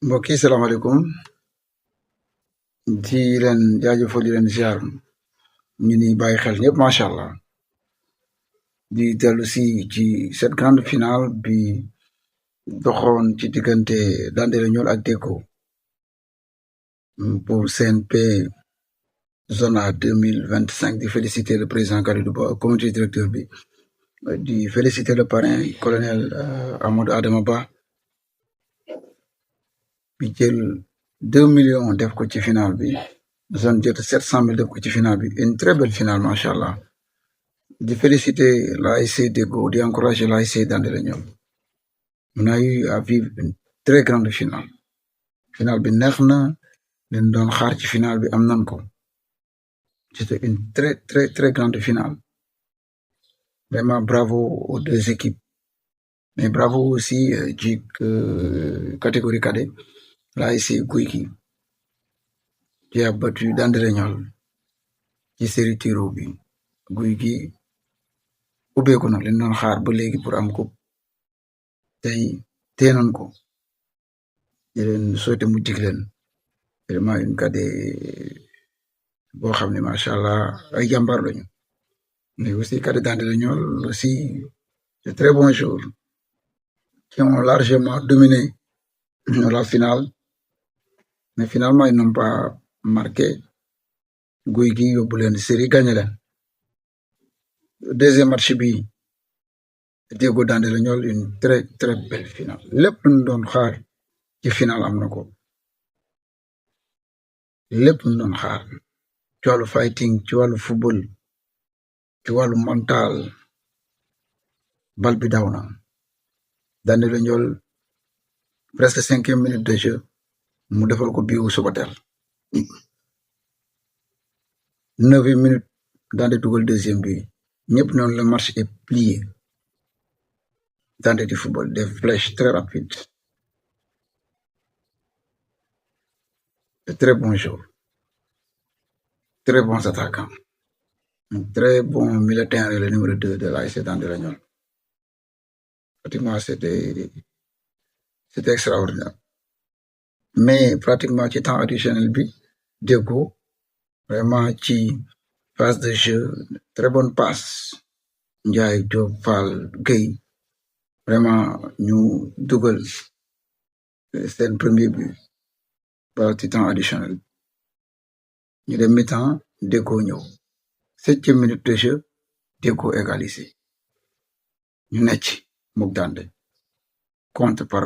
mbokk yi salaamaaleykum di leen jaajëfal di leen ziar ñu ni bàyyi xel ñëpp macha allah di dellu si ci cette grande finale bi doxoon ci diggante Dande Leñol ak Deco pour CNP Zona 2025 di féliciter le président Kalidou Ba comité directeur bi di féliciter le parrain colonel Amadou Adama Ba bi jël 2 millions def ko ci finale bi zone jot 700 000 def ko ci finale bi une très belle finale macha allah di féliciter l'ASC Deco di encourager l'ASC Dande Leñol on a eu à vivre une très grande finale finale bi neex na leen doon xaar ci finale bi am nan ko c'était une très très très grande finale vraiment bravo aux deux équipes mais bravo aussi ci catégorie cadet l'ASC Gouy qui a battu Dande Leñol ci série tiro bi Gouy Gui ubbeeku na leen doon xaar ba léegi pour am coupe tey teenan ko di leen souhaité mu jig leen vraiment une cadet boo xam ne macha allah ay jàmbaar lañu mais aussi cadet Dande Leñol aussi de très bons joueurs qui ont largement dominé la finale mais finalement ils n'ont pas marqué Gouy Gui yóbbu leen série gagné leen deuxième match bi Deco Dande Leñol une très très belle finale lépp lu ñu doon xaar ci finale am na ko lépp lu ñu doon xaar ci wàllu fighting ci wàllu football ci wàllu mental bal bi daw na Dande Leñol presque 5e minute de jeu mu defal ko biiwu Subatel 9e minute Dande dugal deuxième bi ñëpp noonu le match est plié Dande di football des flèches très rapides de très bons joueurs très bons attaquants un très bon milieu de terrain le numéro 2 de l'ASC Dande Leñol pratiquement c'était extraordinaire mais pratiquement ci temps additionnel bi Deco vraiment ci phase de jeu très bonne passe Ndiaye Diop Fall Gueye vraiment ñu dugal seen premier but par ci temps additionnel ñu dem mi-temps Deco ñëw 7e minute de jeu Deco égalisé ñu necc mook Dande compte par